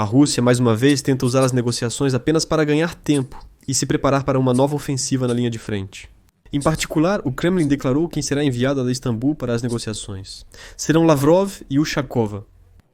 A Rússia, mais uma vez, tenta usar as negociações apenas para ganhar tempo e se preparar para uma nova ofensiva na linha de frente. Em particular, o Kremlin declarou quem será enviado a Istambul para as negociações. Serão Lavrov e Ushakova.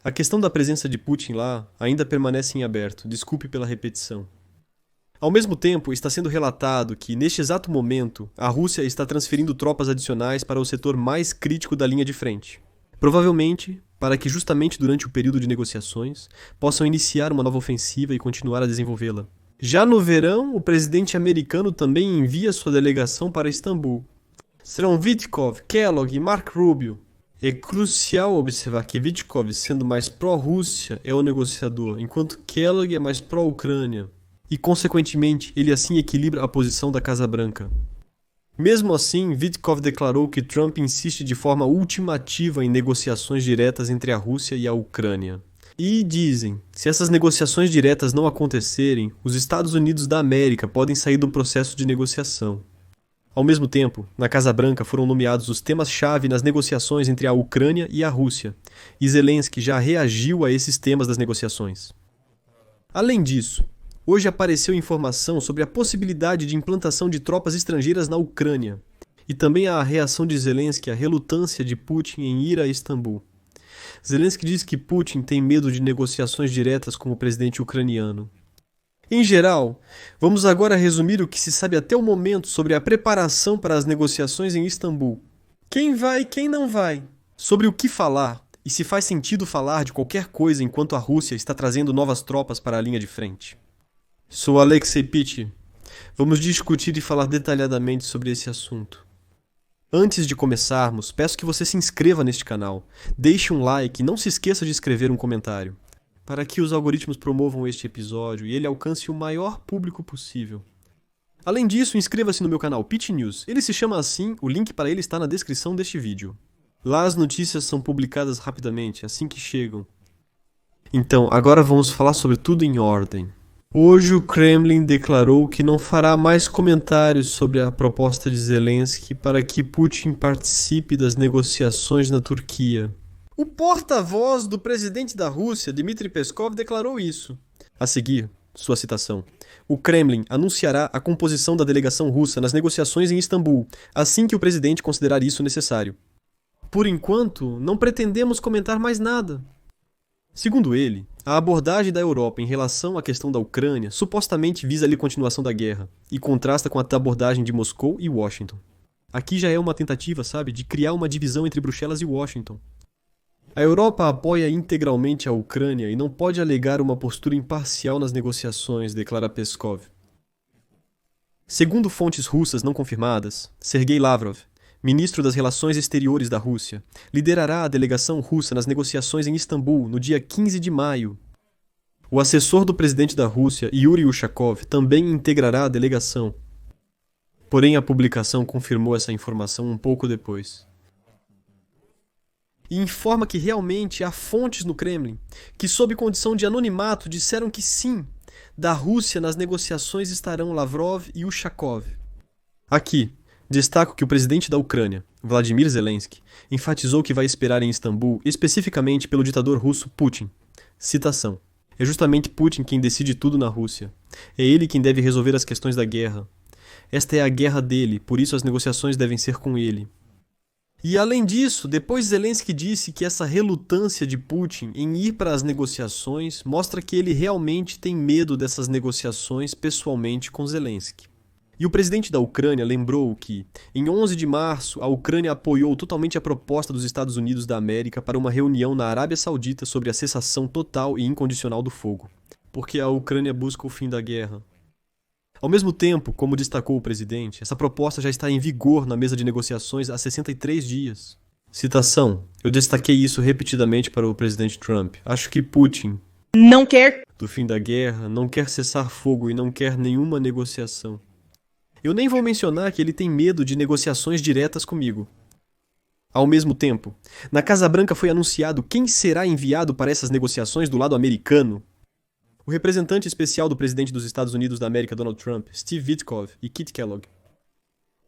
A questão da presença de Putin lá ainda permanece em aberto, desculpe pela repetição. Ao mesmo tempo, está sendo relatado que, neste exato momento, a Rússia está transferindo tropas adicionais para o setor mais crítico da linha de frente. Provavelmente, para que justamente durante o período de negociações, possam iniciar uma nova ofensiva e continuar a desenvolvê-la. Já no verão, o presidente americano também envia sua delegação para Istambul. Serão Witkoff, Kellogg e Marco Rubio. É crucial observar que Witkoff, sendo mais pró-Rússia, é o negociador, enquanto Kellogg é mais pró-Ucrânia. E, consequentemente, ele assim equilibra a posição da Casa Branca. Mesmo assim, Witkoff declarou que Trump insiste de forma ultimativa em negociações diretas entre a Rússia e a Ucrânia. E dizem, se essas negociações diretas não acontecerem, os Estados Unidos da América podem sair do processo de negociação. Ao mesmo tempo, na Casa Branca foram nomeados os temas-chave nas negociações entre a Ucrânia e a Rússia, e Zelensky já reagiu a esses temas das negociações. Além disso, hoje apareceu informação sobre a possibilidade de implantação de tropas estrangeiras na Ucrânia, e também a reação de Zelensky à relutância de Putin em ir a Istambul. Zelensky diz que Putin tem medo de negociações diretas com o presidente ucraniano. Em geral, vamos agora resumir o que se sabe até o momento sobre a preparação para as negociações em Istambul. Quem vai e quem não vai. Sobre o que falar e se faz sentido falar de qualquer coisa enquanto a Rússia está trazendo novas tropas para a linha de frente. Sou Alexei Pitti. Vamos discutir e falar detalhadamente sobre esse assunto. Antes de começarmos, peço que você se inscreva neste canal, deixe um like e não se esqueça de escrever um comentário, para que os algoritmos promovam este episódio e ele alcance o maior público possível. Além disso, inscreva-se no meu canal Pitti News. Ele se chama assim, o link para ele está na descrição deste vídeo. Lá as notícias são publicadas rapidamente, assim que chegam. Então, agora vamos falar sobre tudo em ordem. Hoje o Kremlin declarou que não fará mais comentários sobre a proposta de Zelensky para que Putin participe das negociações na Turquia. O porta-voz do presidente da Rússia, Dmitry Peskov, declarou isso. A seguir, sua citação. O Kremlin anunciará a composição da delegação russa nas negociações em Istambul, assim que o presidente considerar isso necessário. Por enquanto, não pretendemos comentar mais nada. Segundo ele, a abordagem da Europa em relação à questão da Ucrânia supostamente visa a continuação da guerra e contrasta com a abordagem de Moscou e Washington. Aqui já é uma tentativa, de criar uma divisão entre Bruxelas e Washington. A Europa apoia integralmente a Ucrânia e não pode alegar uma postura imparcial nas negociações, declara Peskov. Segundo fontes russas não confirmadas, Sergei Lavrov, ministro das Relações Exteriores da Rússia, liderará a delegação russa nas negociações em Istambul no dia 15 de maio. O assessor do presidente da Rússia, Yuri Ushakov, também integrará a delegação. Porém, a publicação confirmou essa informação um pouco depois. E informa que realmente há fontes no Kremlin que, sob condição de anonimato, disseram que sim, da Rússia nas negociações estarão Lavrov e Ushakov. Aqui, destaco que o presidente da Ucrânia, Vladimir Zelensky, enfatizou que vai esperar em Istambul especificamente pelo ditador russo Putin. Citação. É justamente Putin quem decide tudo na Rússia. É ele quem deve resolver as questões da guerra. Esta é a guerra dele, por isso as negociações devem ser com ele. E além disso, depois Zelensky disse que essa relutância de Putin em ir para as negociações mostra que ele realmente tem medo dessas negociações pessoalmente com Zelensky. E o presidente da Ucrânia lembrou que, em 11 de março, a Ucrânia apoiou totalmente a proposta dos Estados Unidos da América para uma reunião na Arábia Saudita sobre a cessação total e incondicional do fogo, porque a Ucrânia busca o fim da guerra. Ao mesmo tempo, como destacou o presidente, essa proposta já está em vigor na mesa de negociações há 63 dias. Citação. Eu destaquei isso repetidamente para o presidente Trump. Acho que Putin não quer do fim da guerra, não quer cessar fogo e não quer nenhuma negociação. Eu nem vou mencionar que ele tem medo de negociações diretas comigo. Ao mesmo tempo, na Casa Branca foi anunciado quem será enviado para essas negociações do lado americano. O representante especial do presidente dos Estados Unidos da América, Donald Trump, Steve Witkoff e Kit Kellogg.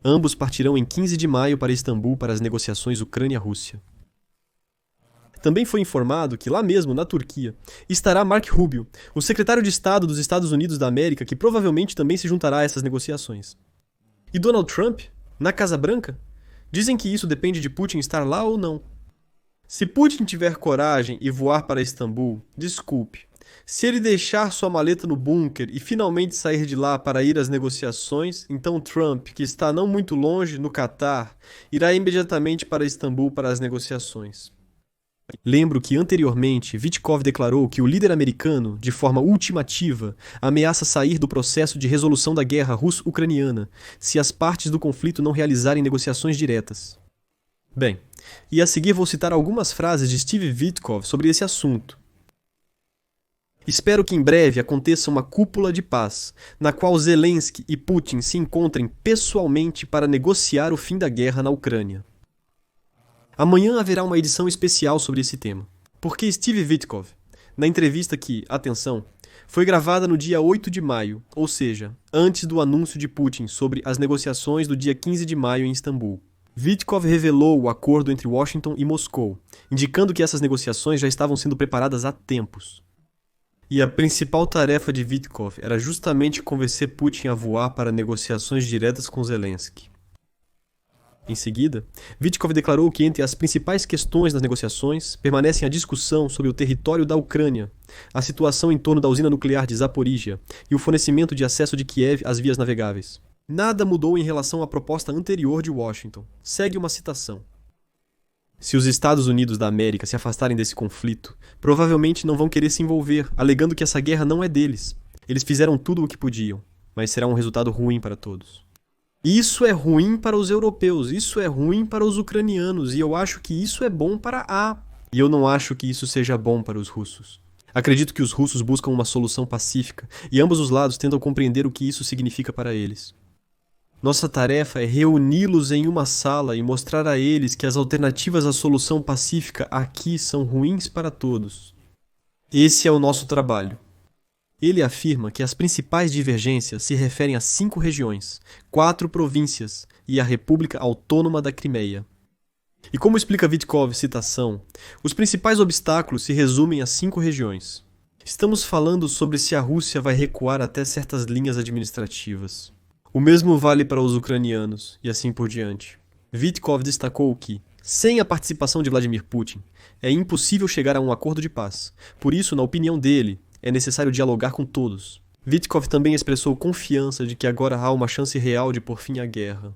Ambos partirão em 15 de maio para Istambul para as negociações Ucrânia-Rússia. Também foi informado que lá mesmo, na Turquia, estará Mark Rubio, o secretário de Estado dos Estados Unidos da América, que provavelmente também se juntará a essas negociações. E Donald Trump, na Casa Branca? Dizem que isso depende de Putin estar lá ou não. Se Putin tiver coragem e voar para Istambul, desculpe. Se ele deixar sua maleta no bunker e finalmente sair de lá para ir às negociações, então Trump, que está não muito longe, no Catar, irá imediatamente para Istambul para as negociações. Lembro que anteriormente Witkoff declarou que o líder americano, de forma ultimativa, ameaça sair do processo de resolução da guerra russo-ucraniana se as partes do conflito não realizarem negociações diretas. Bem, e a seguir vou citar algumas frases de Steve Witkoff sobre esse assunto. Espero que em breve aconteça uma cúpula de paz, na qual Zelensky e Putin se encontrem pessoalmente para negociar o fim da guerra na Ucrânia. Amanhã haverá uma edição especial sobre esse tema. Porque Steve Witkoff, na entrevista que, atenção, foi gravada no dia 8 de maio, ou seja, antes do anúncio de Putin sobre as negociações do dia 15 de maio em Istambul. Witkoff revelou o acordo entre Washington e Moscou, indicando que essas negociações já estavam sendo preparadas há tempos. E a principal tarefa de Witkoff era justamente convencer Putin a voar para negociações diretas com Zelensky. Em seguida, Witkoff declarou que entre as principais questões das negociações permanecem a discussão sobre o território da Ucrânia, a situação em torno da usina nuclear de Zaporizhia e o fornecimento de acesso de Kiev às vias navegáveis. Nada mudou em relação à proposta anterior de Washington. Segue uma citação. Se os Estados Unidos da América se afastarem desse conflito, provavelmente não vão querer se envolver, alegando que essa guerra não é deles. Eles fizeram tudo o que podiam, mas será um resultado ruim para todos. Isso é ruim para os europeus, isso é ruim para os ucranianos, e eu acho que isso é bom para a... E eu não acho que isso seja bom para os russos. Acredito que os russos buscam uma solução pacífica, e ambos os lados tentam compreender o que isso significa para eles. Nossa tarefa é reuni-los em uma sala e mostrar a eles que as alternativas à solução pacífica aqui são ruins para todos. Esse é o nosso trabalho. Ele afirma que as principais divergências se referem a 5 regiões, 4 províncias e a República Autônoma da Crimeia. E como explica Witkoff, citação, os principais obstáculos se resumem a 5 regiões. Estamos falando sobre se a Rússia vai recuar até certas linhas administrativas. O mesmo vale para os ucranianos, e assim por diante. Witkoff destacou que, sem a participação de Vladimir Putin, é impossível chegar a um acordo de paz. Por isso, na opinião dele, é necessário dialogar com todos. Witkoff também expressou confiança de que agora há uma chance real de pôr fim à guerra.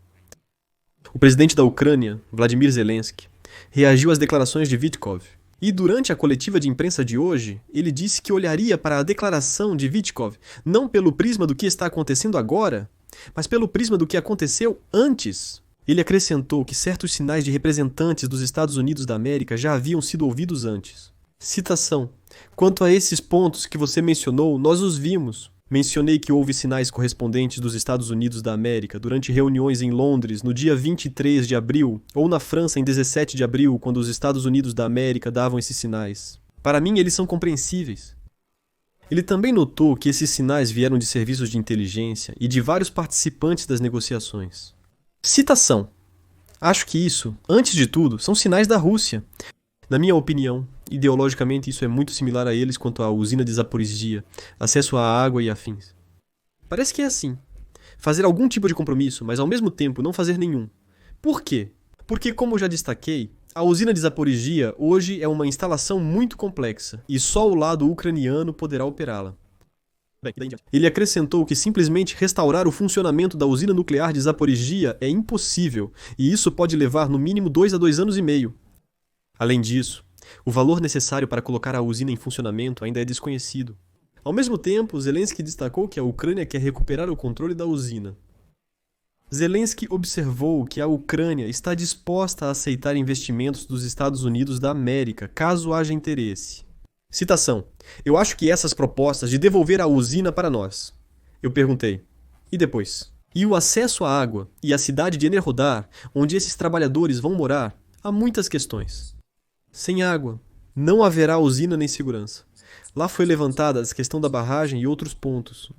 O presidente da Ucrânia, Vladimir Zelensky, reagiu às declarações de Witkoff. E durante a coletiva de imprensa de hoje, ele disse que olharia para a declaração de Witkoff não pelo prisma do que está acontecendo agora, mas pelo prisma do que aconteceu antes. Ele acrescentou que certos sinais de representantes dos Estados Unidos da América já haviam sido ouvidos antes. Citação. Quanto a esses pontos que você mencionou, nós os vimos. Mencionei que houve sinais correspondentes dos Estados Unidos da América durante reuniões em Londres no dia 23 de abril ou na França em 17 de abril, quando os Estados Unidos da América davam esses sinais. Para mim, eles são compreensíveis. Ele também notou que esses sinais vieram de serviços de inteligência e de vários participantes das negociações. Citação. Acho que isso, antes de tudo, são sinais da Rússia. Na minha opinião, ideologicamente isso é muito similar a eles quanto à usina de Zaporizhia, acesso à água e afins. Parece que é assim. Fazer algum tipo de compromisso, mas ao mesmo tempo não fazer nenhum. Por quê? Porque, como eu já destaquei, a usina de Zaporizhia hoje é uma instalação muito complexa e só o lado ucraniano poderá operá-la. Ele acrescentou que simplesmente restaurar o funcionamento da usina nuclear de Zaporizhia é impossível e isso pode levar no mínimo 2 a 2 anos e meio. Além disso, o valor necessário para colocar a usina em funcionamento ainda é desconhecido. Ao mesmo tempo, Zelensky destacou que a Ucrânia quer recuperar o controle da usina. Zelensky observou que a Ucrânia está disposta a aceitar investimentos dos Estados Unidos da América, caso haja interesse. Citação. Eu acho que essas propostas de devolver a usina para nós. Eu perguntei. E depois? E o acesso à água e à cidade de Enerhodar, onde esses trabalhadores vão morar, há muitas questões. Sem água, não haverá usina nem segurança. Lá foi levantada a questão da barragem e outros pontos.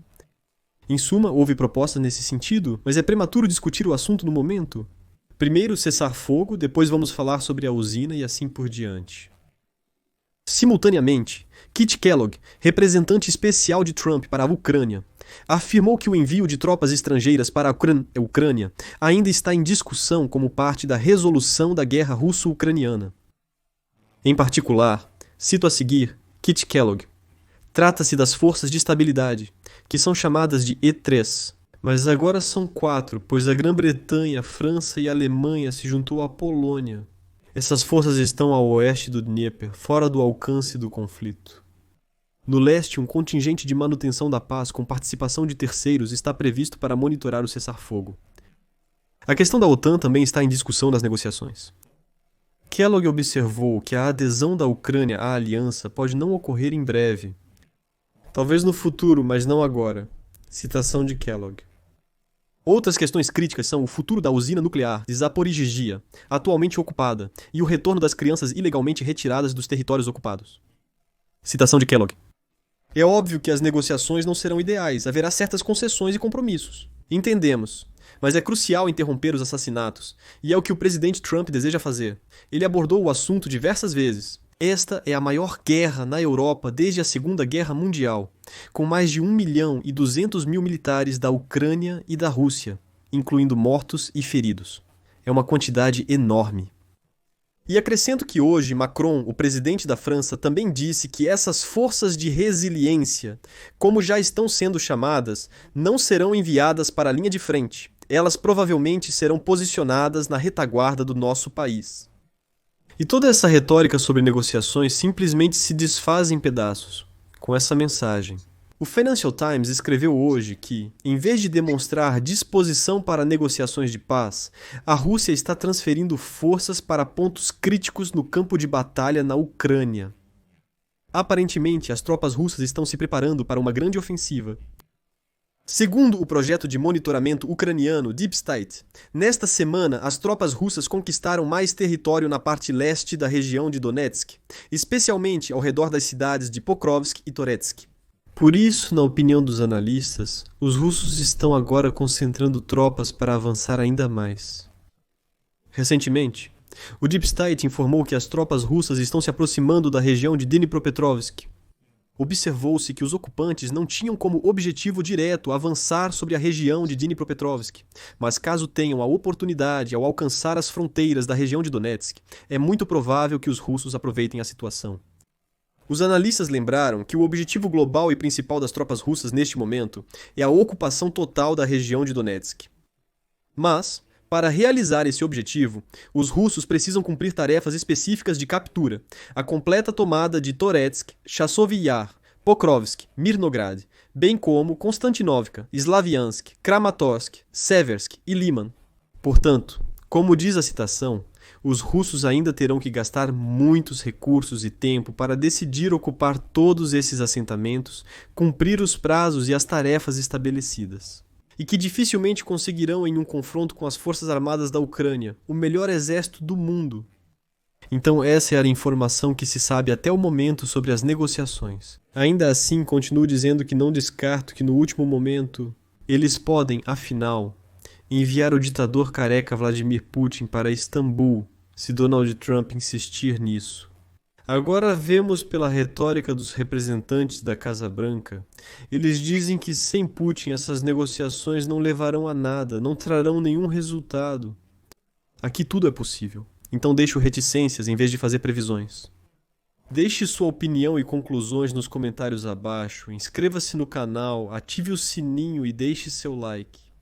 Em suma, houve propostas nesse sentido, mas é prematuro discutir o assunto no momento. Primeiro cessar fogo, depois vamos falar sobre a usina e assim por diante. Simultaneamente, Kit Kellogg, representante especial de Trump para a Ucrânia, afirmou que o envio de tropas estrangeiras para a Ucrânia ainda está em discussão como parte da resolução da guerra russo-ucraniana. Em particular, cito a seguir Kit Kellogg. Trata-se das forças de estabilidade, que são chamadas de E3, mas agora são 4, pois a Grã-Bretanha, a França e a Alemanha se juntou à Polônia. Essas forças estão ao oeste do Dnieper, fora do alcance do conflito. No leste, um contingente de manutenção da paz com participação de terceiros está previsto para monitorar o cessar-fogo. A questão da OTAN também está em discussão nas negociações. Kellogg observou que a adesão da Ucrânia à aliança pode não ocorrer em breve. Talvez no futuro, mas não agora. Citação de Kellogg. Outras questões críticas são o futuro da usina nuclear de Zaporizhzhia, atualmente ocupada, e o retorno das crianças ilegalmente retiradas dos territórios ocupados. Citação de Kellogg. É óbvio que as negociações não serão ideais, haverá certas concessões e compromissos. Entendemos. Mas é crucial interromper os assassinatos, e é o que o presidente Trump deseja fazer. Ele abordou o assunto diversas vezes. Esta é a maior guerra na Europa desde a Segunda Guerra Mundial, com mais de 1.200.000 militares da Ucrânia e da Rússia, incluindo mortos e feridos. É uma quantidade enorme. E acrescento que hoje Macron, o presidente da França, também disse que essas forças de resiliência, como já estão sendo chamadas, não serão enviadas para a linha de frente. Elas provavelmente serão posicionadas na retaguarda do nosso país. E toda essa retórica sobre negociações simplesmente se desfaz em pedaços, com essa mensagem. O Financial Times escreveu hoje que, em vez de demonstrar disposição para negociações de paz, a Rússia está transferindo forças para pontos críticos no campo de batalha na Ucrânia. Aparentemente, as tropas russas estão se preparando para uma grande ofensiva. Segundo o projeto de monitoramento ucraniano Deep State, nesta semana as tropas russas conquistaram mais território na parte leste da região de Donetsk, especialmente ao redor das cidades de Pokrovsk e Toretsk. Por isso, na opinião dos analistas, os russos estão agora concentrando tropas para avançar ainda mais. Recentemente, o Deep State informou que as tropas russas estão se aproximando da região de Dnipropetrovsk. Observou-se que os ocupantes não tinham como objetivo direto avançar sobre a região de Dnipropetrovsk, mas caso tenham a oportunidade ao alcançar as fronteiras da região de Donetsk, é muito provável que os russos aproveitem a situação. Os analistas lembraram que o objetivo global e principal das tropas russas neste momento é a ocupação total da região de Donetsk. Mas, para realizar esse objetivo, os russos precisam cumprir tarefas específicas de captura, a completa tomada de Toretsk, Chasov Yar, Pokrovsk, Mirnograd, bem como Konstantinovka, Slaviansk, Kramatorsk, Seversk e Liman. Portanto, como diz a citação, os russos ainda terão que gastar muitos recursos e tempo para decidir ocupar todos esses assentamentos, cumprir os prazos e as tarefas estabelecidas. E que dificilmente conseguirão em um confronto com as forças armadas da Ucrânia, o melhor exército do mundo. Então essa era a informação que se sabe até o momento sobre as negociações. Ainda assim, continuo dizendo que não descarto que no último momento eles podem, afinal, enviar o ditador careca Vladimir Putin para Istambul, se Donald Trump insistir nisso. Agora vemos pela retórica dos representantes da Casa Branca, eles dizem que sem Putin essas negociações não levarão a nada, não trarão nenhum resultado. Aqui tudo é possível, então deixo reticências em vez de fazer previsões. Deixe sua opinião e conclusões nos comentários abaixo, inscreva-se no canal, ative o sininho e deixe seu like.